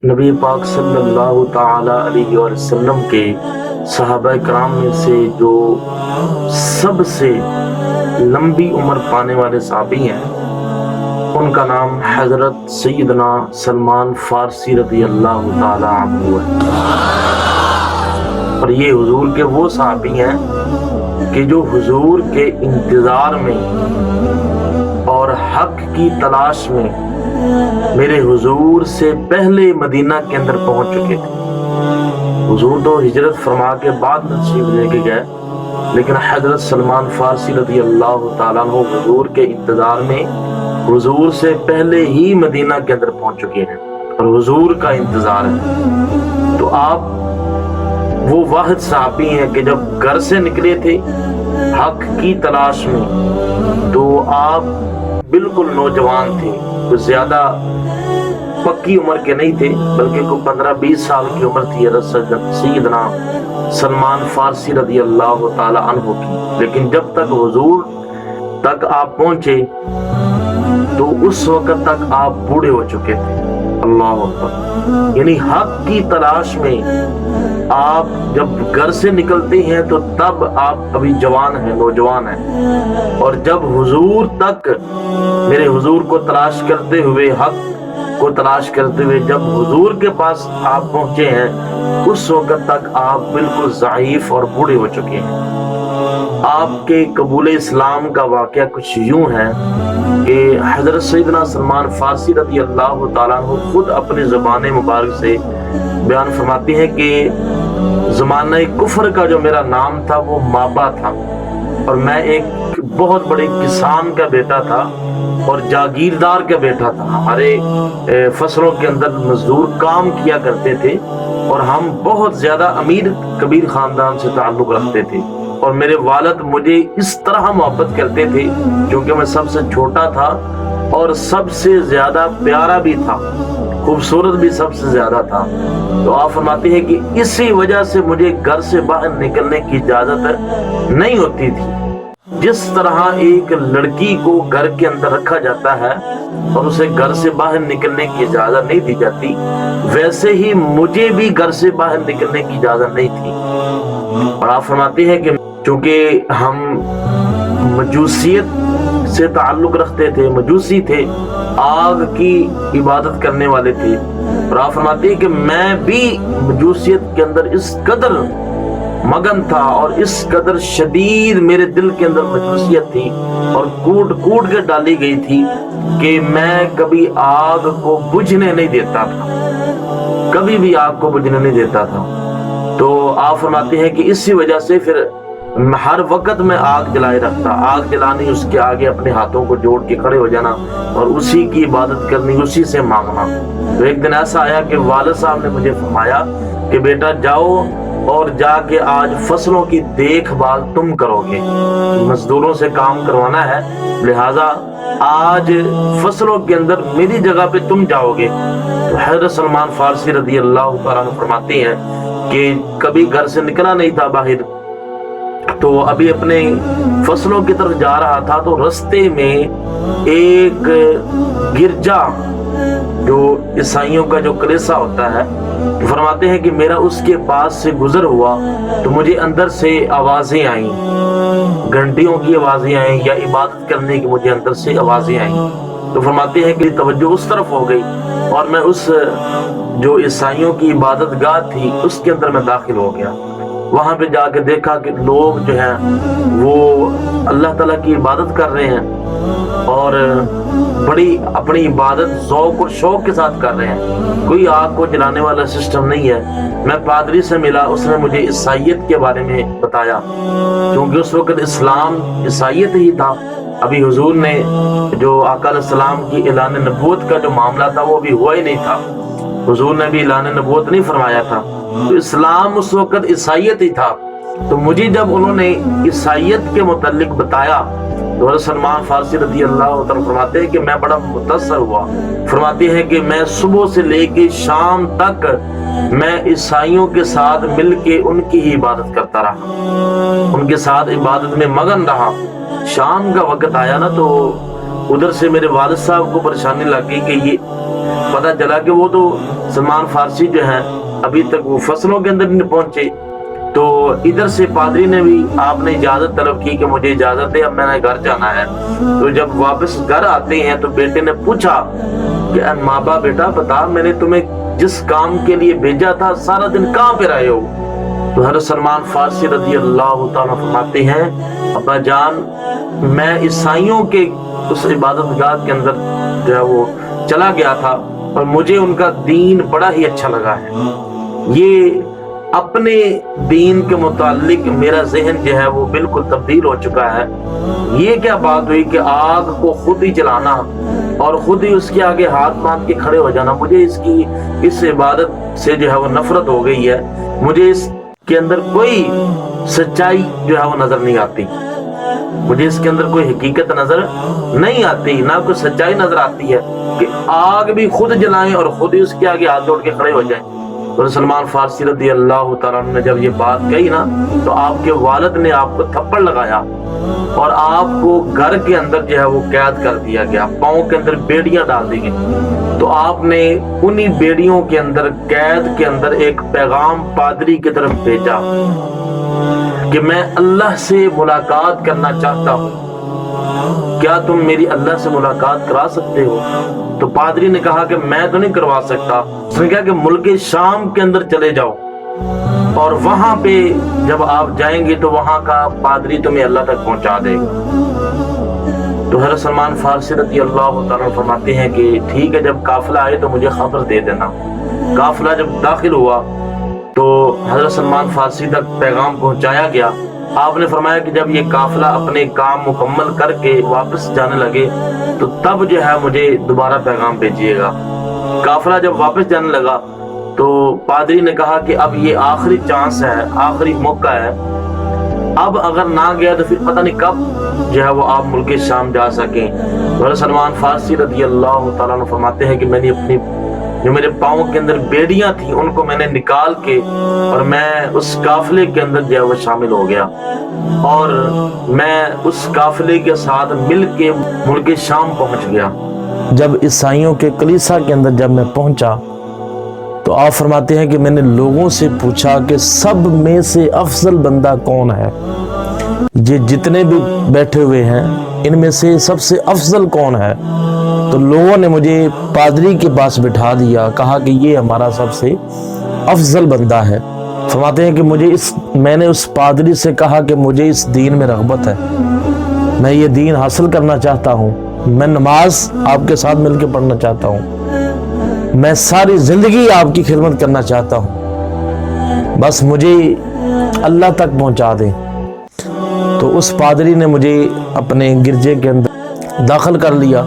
نبی پاک صلی اللہ تعالی علیہ وسلم کے صحابہ کرام میں سے جو سب سے لمبی عمر پانے والے صحابی ہیں ان کا نام حضرت سیدنا سلمان فارسی رضی اللہ تعالی عنہ ہے۔ اور یہ حضور کے وہ صحابی ہیں کہ جو حضور کے انتظار میں اور حق کی تلاش میں میرے حضور سے پہلے مدینہ کے اندر پہنچ چکے تھے۔ حضور تو ہجرت فرما کے بعد تشریف لے کے گئے، لیکن حضرت سلمان فارسی رضی اللہ تعالیٰ عنہ حضور کے انتظار میں حضور سے پہلے ہی مدینہ کے اندر پہنچ چکے ہیں اور حضور کا انتظار ہے۔ تو آپ وہ واحد صحابی ہیں کہ جب گھر سے نکلے تھے حق کی تلاش میں تو آپ بالکل نوجوان تھے، کوئی زیادہ پکی عمر کے نہیں تھے، بلکہ کوئی 15-20 سال کی عمر تھی حضرت سیدنا سلمان فارسی رضی اللہ تعالی عنہ کی۔ لیکن جب تک حضور تک آپ پہنچے تو اس وقت تک آپ بوڑھے ہو چکے تھے۔ اللہ اکبر، یعنی حق کی تلاش میں آپ جب گھر سے نکلتے ہیں تو تب آپ ابھی جوان ہیں، نوجوان ہیں، اور جب حضور تک میرے حضور کو تلاش کرتے ہوئے حق کو تلاش کرتے ہوئے جب حضور کے پاس آپ پہنچے ہیں اس وقت تک آپ بالکل ضعیف اور بوڑھے ہو چکے ہیں۔ آپ کے قبول اسلام کا واقعہ کچھ یوں ہے کہ حضرت سیدنا سلمان فارسی رضی اللہ تعالیٰ عنہ خود اپنی زبان مبارک سے بیان فرماتے ہیں کہ زمانہ کفر کا جو میرا نام تھا وہ مابا تھا، اور میں ایک بہت بڑے کسان کا بیٹا تھا اور جاگیردار کا بیٹا تھا۔ ہمارے فصلوں کے اندر مزدور کام کیا کرتے تھے اور ہم بہت زیادہ امیر کبیر خاندان سے تعلق رکھتے تھے، اور میرے والد مجھے اس طرح محبت کرتے تھے کیونکہ میں سب سے چھوٹا تھا اور سب سے زیادہ پیارا بھی تھا، خوبصورت بھی سب سے زیادہ تھا۔ تو آپ فرماتے ہیں کہ اسی وجہ سے مجھے گھر سے باہر نکلنے کی اجازت نہیں ہوتی تھی۔ جس طرح ایک لڑکی کو گھر کے اندر رکھا جاتا ہے اور اسے گھر سے باہر نکلنے کی اجازت نہیں دی جاتی، ویسے ہی مجھے بھی گھر سے باہر نکلنے کی اجازت نہیں تھی۔ اور آپ فرماتے ہیں کہ چونکہ ہم مجوسیت سے تعلق رکھتے تھے، مجوسی تھے، آگ کی عبادت کرنے والے تھے، اور آپ فرماتے ہیں کہ میں بھی مجوسیت کے اندر اس قدر مگن تھا اور اس قدر شدید میرے دل کے اندر مجوسیت تھی اور کوٹ کوٹ کے ڈالی گئی تھی کہ میں کبھی آگ کو بجھنے نہیں دیتا تھا، کبھی بھی آگ کو بجھنے نہیں دیتا تھا۔ تو آپ فرماتے ہیں کہ اسی وجہ سے پھر ہر وقت میں آگ جلائے رکھتا، آگ جلانی، اس کے آگے اپنے ہاتھوں کو جوڑ کے کھڑے ہو جانا اور اسی کی عبادت کرنی، اسی سے مانگنا۔ تو ایک دن ایسا آیا کہ والد صاحب نے مجھے فرمایا کہ بیٹا جاؤ اور جا کے آج فصلوں کی دیکھ بھال تم کرو گے، مزدوروں سے کام کروانا ہے، لہٰذا آج فصلوں کے اندر میری جگہ پہ تم جاؤ گے۔ تو حضرت سلمان فارسی رضی اللہ تعالیٰ عنہ فرماتے ہیں کہ کبھی گھر سے نکلا نہیں تھا باہر، تو ابھی اپنے فصلوں کی طرف جا رہا تھا تو رستے میں ایک گرجا جو عیسائیوں کا جو کلیسا ہوتا ہے، فرماتے ہیں کہ میرا اس کے پاس سے گزر ہوا تو مجھے اندر سے آوازیں آئیں، گھنٹیوں کی آوازیں آئیں یا عبادت کرنے کی مجھے اندر سے آوازیں آئیں۔ تو فرماتے ہیں کہ توجہ اس طرف ہو گئی اور میں اس جو عیسائیوں کی عبادت گاہ تھی اس کے اندر میں داخل ہو گیا۔ وہاں پہ جا کے دیکھا کہ لوگ جو ہیں وہ اللہ تعالیٰ کی عبادت کر رہے ہیں اور بڑی اپنی عبادت ذوق اور شوق کے ساتھ کر رہے ہیں، کوئی آگ کو جلانے والا سسٹم نہیں ہے۔ میں پادری سے ملا، اس نے مجھے عیسائیت کے بارے میں بتایا، کیونکہ اس وقت اسلام عیسائیت ہی تھا، ابھی حضور نے جو آقا علیہ السلام کی اعلان نبوت کا جو معاملہ تھا وہ بھی ہوا ہی نہیں تھا، حضور نے بھی اعلان نبوت نہیں فرمایا تھا، تو اسلام اس وقت عیسائیت ہی تھا۔ تو مجھے جب انہوں نے عیسائیت کے متعلق بتایا تو حضرت سلمان فارسی رضی اللہ تعالیٰ فرماتے ہیں کہ میں بڑا متاثر ہوا۔ فرماتے ہیں کہ میں صبح سے لے کے شام تک میں عیسائیوں کے ساتھ مل کے ان کی ہی عبادت کرتا رہا، ان کے ساتھ عبادت میں مگن رہا۔ شام کا وقت آیا نا تو ادھر سے میرے والد صاحب کو پریشانی لگ گئی کہ یہ پتہ چلا کہ وہ تو سلمان فارسی جو ہیں ابھی تک وہ فصلوں کے اندر نہیں پہنچے. تو ادھر سے پادری نے بھی آپ نے اجازت طلب کی کہ مجھے اجازت دے، اب میں نے گھر جانا ہے. تو جب واپس گھر آتے ہیں تو بیٹے نے پوچھا کہ ماں باپ بیٹا بتا، میں نے تمہیں جس کام کے لیے بھیجا تھا سارا دن کہاں پہ رہے ہو؟ تو حضرت سلمان فارسی رضی اللہ تعالیٰ فرماتے ہیں ابا جان میں عیسائیوں کے اس عبادت گاہ کے اندر جو ہے وہ چلا گیا تھا اور مجھے ان کا دین بڑا ہی اچھا لگا ہے. یہ اپنے دین کے متعلق میرا ذہن جو ہے وہ بالکل تبدیل ہو چکا ہے. یہ کیا بات ہوئی کہ آگ کو خود ہی جلانا اور خود ہی اس کے آگے ہاتھ باندھ کے کھڑے ہو جانا. مجھے اس عبادت سے جو ہے وہ نفرت ہو گئی ہے. مجھے اس کے اندر کوئی سچائی جو ہے وہ نظر نہیں آتی. مجھے اس کے اندر کوئی حقیقت نظر نہیں آتی، نہ کوئی سچائی نظر آتی ہے کہ آگ بھی خود جلائیں اور خود ہی اس کے آگے ہاتھ جوڑ کے کھڑے ہو جائیں. تو سلمان فارسی رضی اللہ تعالیٰ نے جب یہ بات کہی نا تو آپ کے والد نے آپ کو تھپڑ لگایا اور آپ کو گھر کے اندر جو ہے وہ قید کر دیا گیا، پاؤں کے اندر بیڑیاں ڈال دی گئی. تو آپ نے انہی بیڑیوں کے اندر قید کے اندر ایک پیغام پادری کی طرف بھیجا کہ میں اللہ سے ملاقات کرنا چاہتا ہوں، کیا تم میری اللہ سے ملاقات کرا سکتے ہو؟ تو پادری نے کہا کہ میں تو نہیں کروا سکتا. اس نے کہا کہ ملک شام کے اندر چلے جاؤ اور وہاں پہ جب آپ جائیں گے تو وہاں کا پادری تمہیں اللہ تک پہنچا دے گا. تو حضرت سلمان فارسی رضی اللہ تعالیٰ فرماتے ہیں کہ ٹھیک ہے، جب قافلہ آئے تو مجھے خبر دے دینا. قافلہ جب داخل ہوا تو حضرت سلمان فارسی تک پیغام پہنچایا گیا. آپ نے فرمایا کہ جب یہ قافلہ اپنے کام مکمل کر کے واپس جانے لگے تو تب جو ہے مجھے دوبارہ پیغام بھیجیے گا. قافلہ جب واپس جانے لگا تو پادری نے کہا کہ اب یہ آخری چانس ہے، آخری موقع ہے، اب اگر نہ گیا تو پھر پتہ نہیں کب جو ہے وہ آپ ملک شام جا سکیں. حضرت سلمان فارسی رضی اللہ تعالیٰ عنہ فرماتے ہیں کہ میں نے اپنی جو میرے پاؤں کے اندر بیڑیاں تھیں ان کو میں نے نکال کے اور میں اس قافلے کے اندر جو ہے وہ شامل ہو گیا اور میں اس قافلے کے ساتھ مل کے ملک شام پہنچ گیا. جب عیسائیوں کے کلیسا کے اندر جب میں پہنچا تو آپ فرماتے ہیں کہ میں نے لوگوں سے پوچھا کہ سب میں سے افضل بندہ کون ہے؟ یہ جتنے بھی بیٹھے ہوئے ہیں ان میں سے سب سے افضل کون ہے؟ تو لوگوں نے مجھے پادری کے پاس بٹھا دیا، کہا کہ یہ ہمارا سب سے افضل بندہ ہے. فرماتے ہیں کہ میں نے اس پادری سے کہا کہ مجھے اس دین میں رغبت ہے، میں یہ دین حاصل کرنا چاہتا ہوں، میں نماز آپ کے ساتھ مل کے پڑھنا چاہتا ہوں، میں ساری زندگی آپ کی خدمت کرنا چاہتا ہوں، بس مجھے اللہ تک پہنچا دیں. تو اس پادری نے مجھے اپنے گرجے کے اندر داخل کر لیا.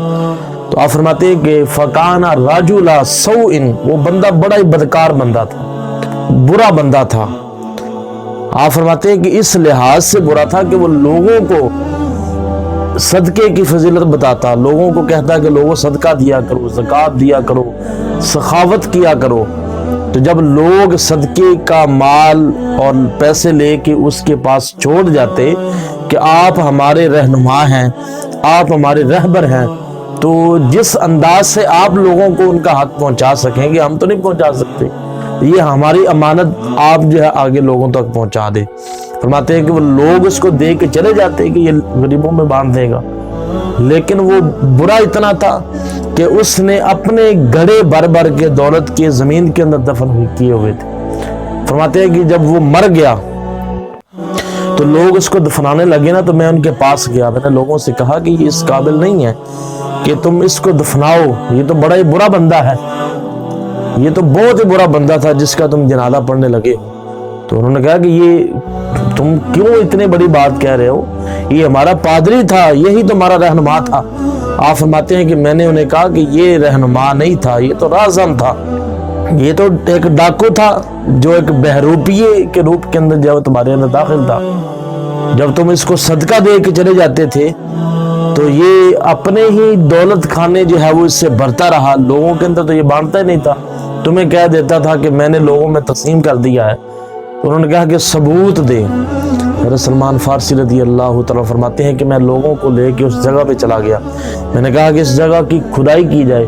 تو آپ فرماتے ہیں کہ فَقَانَ رَجُلَ سَوْءٍ، وہ بندہ بڑا ہی بدکار بندہ تھا، برا بندہ تھا. آپ فرماتے ہیں کہ اس لحاظ سے برا تھا کہ وہ لوگوں کو صدقے کی فضیلت بتاتا، لوگوں کو کہتا کہ لوگوں صدقہ دیا کرو، زکوٰۃ دیا کرو، سخاوت کیا کرو. تو جب لوگ صدقے کا مال اور پیسے لے کے اس کے پاس چھوڑ جاتے کہ آپ ہمارے رہنما ہیں، آپ ہمارے رہبر ہیں، تو جس انداز سے آپ لوگوں کو ان کا حق پہنچا سکیں گے ہم تو نہیں پہنچا سکتے، یہ ہماری امانت آپ جو ہے آگے لوگوں تک پہنچا دے. فرماتے ہیں کہ وہ لوگ اس کو دے کے چلے جاتے کہ یہ غریبوں میں باندھ دے گا، لیکن وہ برا اتنا تھا کہ اس نے اپنے گھڑے بھر بھر کے دولت کے زمین کے اندر دفن کیے ہوئے تھے. فرماتے ہیں کہ جب وہ مر گیا تو لوگ اس کو دفنانے لگے نا، تو میں ان کے پاس گیا، میں نے لوگوں سے کہا کہ یہ اس قابل نہیں ہے کہ تم اس کو دفناؤ، یہ تو بڑا ہی برا بندہ ہے، یہ تو بہت ہی برا بندہ تھا جس کا تم جنازہ پڑھنے لگے. تو انہوں نے کہا کہ یہ تم کیوں اتنے بڑی بات کہہ رہے ہو، یہ ہمارا پادری تھا، یہی تمہارا رہنما تھا. آپ فرماتے ہیں کہ میں نے انہیں کہا کہ یہ رہنما نہیں تھا، یہ تو رازم تھا، یہ تو ایک ڈاکو تھا جو ایک بہروپیے کے روپ کے اندر جب تمہارے اندر داخل تھا. جب تم اس کو صدقہ دے کے چلے جاتے تھے تو یہ اپنے ہی دولت خانے جو ہے وہ اس سے بھرتا رہا، لوگوں کے اندر تو یہ بانٹتا ہی نہیں تھا، تمہیں کہہ دیتا تھا کہ میں نے لوگوں میں تقسیم کر دیا ہے. انہوں نے کہا کہ ثبوت دے. حضرت سلمان فارسی رضی اللہ تعالیٰ فرماتے ہیں کہ میں لوگوں کو لے کے اس جگہ پہ چلا گیا. میں نے کہا کہ اس جگہ کی کھدائی کی جائے،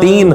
3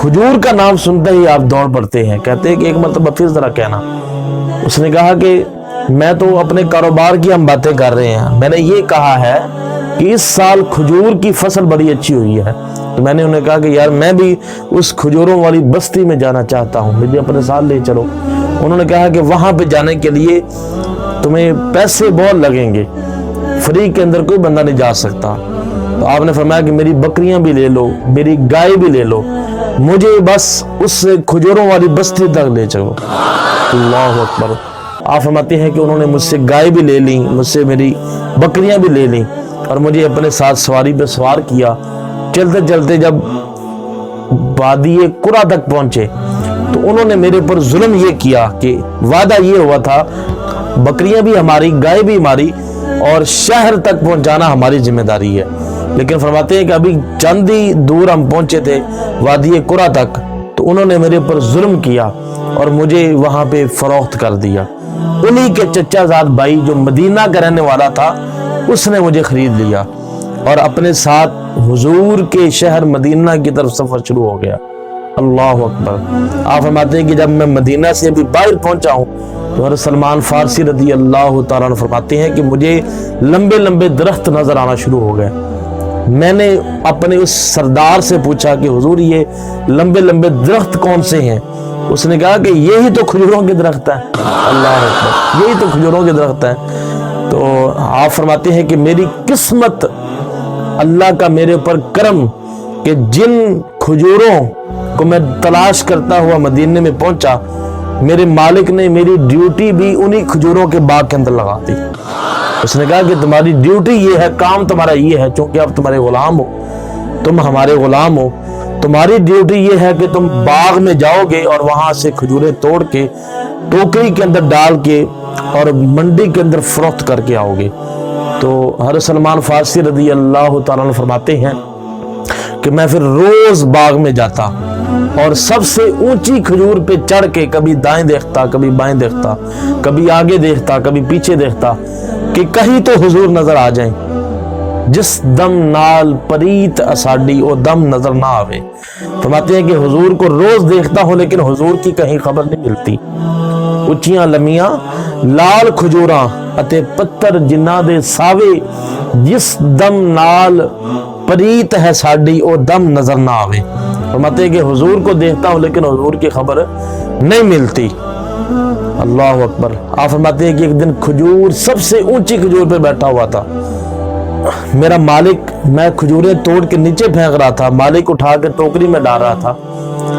کھجور کا نام سنتے ہی آپ دوڑ پڑتے ہیں، کہتے ہیں کہ ایک مرتبہ پھر ذرا کہنا۔ اس نے کہا کہ میں تو اپنے کاروبار کی ہم باتیں کر رہے ہیں، میں نے یہ کہا ہے کہ اس سال کھجور کی فصل بڑی اچھی ہوئی ہے۔ تو میں نے انہیں کہا کہ یار میں بھی اس کھجوروں والی بستی میں جانا چاہتا ہوں، مجھے اپنے ساتھ لے چلو۔ انہوں نے کہا کہ وہاں پہ جانے کے لیے تمہیں پیسے بہت لگیں گے، فری کے اندر کوئی بندہ نہیں جا سکتا۔ تو آپ نے فرمایا کہ میری بکریاں بھی لے لو، میری گائے بھی لے لو، مجھے بس اس کھجوروں والی بستی تک لے چلو۔ اللہ اکبر۔ آپ فرماتے ہیں کہ انہوں نے مجھ سے گائے بھی لے لی، مجھ سے میری بکریاں بھی لے لیں اور مجھے اپنے ساتھ سواری پہ سوار کیا۔ چلتے چلتے جب وادی قرا تک پہنچے تو انہوں نے میرے پر ظلم یہ کیا کہ وعدہ یہ ہوا تھا بکریاں بھی ہماری، گائے بھی ہماری، اور شہر تک پہنچانا ہماری ذمہ داری ہے۔ لیکن فرماتے ہیں کہ ابھی چند ہی دور ہم پہنچے تھے وادی قرا تک، تو انہوں نے میرے پر ظلم کیا اور مجھے وہاں پہ فروخت کر دیا۔ انہی کے چچا زاد بھائی جو مدینہ کا رہنے والا تھا، اس نے مجھے خرید لیا اور اپنے ساتھ حضور کے شہر مدینہ کی طرف سفر شروع ہو گیا۔ اللہ اکبر۔ آپ فرماتے ہیں کہ جب میں مدینہ سے ابھی باہر پہنچا ہوں تو حضرت سلمان فارسی رضی اللہ تعالیٰ عنہ فرماتے ہیں کہ مجھے لمبے لمبے درخت نظر آنا شروع ہو گئے۔ میں نے اپنے اس سردار سے پوچھا کہ حضور یہ لمبے لمبے درخت کون سے ہیں؟ اس نے کہا کہ یہی تو کھجوروں کے درخت ہیں۔ اللہ اکبر، یہی تو کھجوروں کے درخت ہیں۔ تو آپ فرماتے ہیں کہ میری قسمت، اللہ کا میرے اوپر کرم کہ جن کھجوروں کو میں تلاش کرتا ہوا مدینے میں پہنچا، میرے مالک نے میری ڈیوٹی بھی انہی کھجوروں کے باغ کے اندر لگا دی۔ اس نے کہا کہ تمہاری ڈیوٹی یہ ہے، کام تمہارا یہ ہے، چونکہ اب تمہارے غلام ہو، تم ہمارے غلام ہو، تمہاری ڈیوٹی یہ ہے کہ تم باغ میں جاؤ گے اور وہاں سے کھجوریں توڑ کے ٹوکری کے اندر ڈال کے اور منڈی کے اندر فروخت کر کے آؤ گے۔ تو حضرت سلمان فارسی رضی اللہ تعالیٰ عنہ فرماتے ہیں کہ میں پھر روز باغ میں جاتا اور سب سے اونچی کھجور پہ چڑھ کے کبھی دائیں دیکھتا، کبھی بائیں دیکھتا، کبھی آگے دیکھتا، کبھی پیچھے دیکھتا کہ کہیں تو حضور نظر آ جائیں۔ جس دم نال پریت اساڈی او دم نظر نہ آوے۔ فرماتے ہیں کہ حضور کو روز دیکھتا ہوں لیکن حضور کی کہیں خبر نہیں ملتی۔ اچیاں لمیاں لال کھجوراں اتے پتر جنہ دے ساوے، جس دم نال پریت ہے ساڈی او دم نظر نہ آوے۔ فرماتے ہیں کہ حضور کو دیکھتا ہوں لیکن حضور کی خبر نہیں ملتی۔ اللہ اکبر۔ آپ فرماتے ہیں کہ ایک دن کھجور، سب سے اونچی کھجور پہ بیٹھا ہوا تھا میرا مالک، میں کھجوریں توڑ کے نیچے پھینک رہا تھا، مالک اٹھا کے ٹوکری میں ڈال رہا تھا۔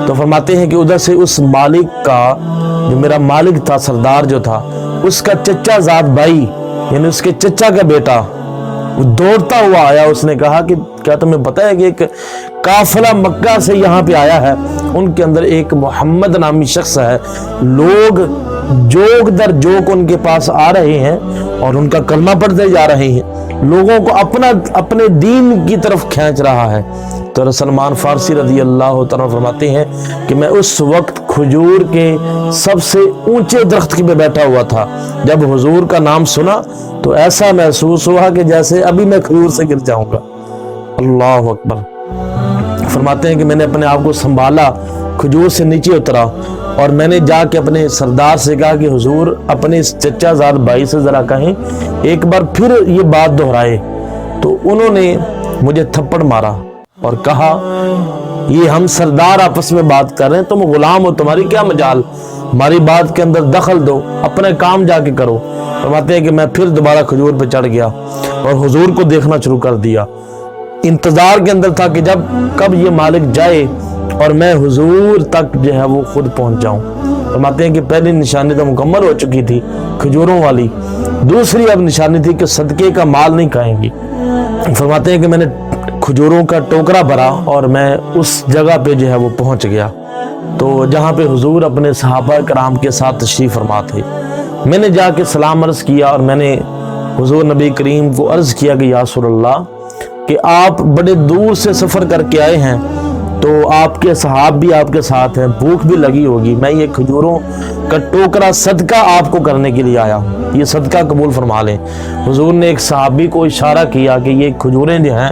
تو فرماتے ہیں کہ ادھر سے اس مالک کا، جو میرا مالک تھا، سردار جو تھا، اس کا چچا زاد بھائی یعنی اس کے چچا کا بیٹا وہ دوڑتا ہوا آیا۔ اس نے کہا کہ کیا تمہیں پتہ ہے کہ ایک قافلہ مکہ سے یہاں پہ آیا ہے، ان کے اندر ایک محمد نامی شخص ہے، لوگ جوک در جوک ان کے پاس آ رہے ہیں اور ان کا کلمہ پڑھتے جا رہے ہیں، لوگوں کو اپنے دین کی طرف کھینچ رہا ہے۔ تو سلمان فارسی رضی اللہ تعالیٰ فرماتے ہیں کہ میں اس وقت کھجور کے سب سے اونچے درخت پہ بیٹھا ہوا تھا۔ جب حضور کا نام سنا تو ایسا محسوس ہوا کہ جیسے ابھی میں کھجور سے گر جاؤں گا۔ اللہ اکبر۔ فرماتے ہیں کہ میں نے اپنے آپ کو سنبھالا، کھجور سے نیچے اترا اور میں نے جا کے اپنے سردار سے کہا کہ حضور اپنے اس چچا زاد بھائی سے ذرا کہیں ایک بار پھر یہ بات دہرائے۔ تو انہوں نے مجھے تھپڑ مارا اور کہا یہ ہم سردار آپس میں بات کر رہے ہیں، تم غلام ہو، تمہاری کیا مجال، ہماری بات کے اندر دخل دو، اپنے کام جا کے کرو۔ فرماتے ہیں کہ میں پھر دوبارہ کھجور پہ چڑھ گیا اور حضور کو دیکھنا شروع کر دیا۔ انتظار کے اندر تھا کہ کب یہ مالک جائے اور میں حضور تک جو ہے وہ خود پہنچ جاؤں۔ فرماتے ہیں کہ پہلی نشانی تو مکمل ہو چکی تھی کھجوروں والی، دوسری اب نشانی تھی کہ صدقے کا مال نہیں کھائیں گی۔ فرماتے ہیں کہ میں نے کھجوروں کا ٹوکرا بھرا اور میں اس جگہ پہ جو ہے وہ پہنچ گیا تو جہاں پہ حضور اپنے صحابہ کرام کے ساتھ تشریف فرما تھے۔ میں نے جا کے سلام عرض کیا اور میں نے حضور نبی کریم کو عرض کیا کہ یا رسول اللہ کہ آپ بڑے دور سے سفر کر کے آئے ہیں تو آپ کے صحاب بھی آپ کے ساتھ ہیں، بھوک بھی لگی ہوگی، میں یہ کھجوروں کا ٹوکرا صدقہ آپ کو کرنے کے لیے آیا ہوں، یہ صدقہ قبول فرما لیں۔ حضور نے ایک صحابی کو اشارہ کیا کہ یہ کھجوریں جو ہیں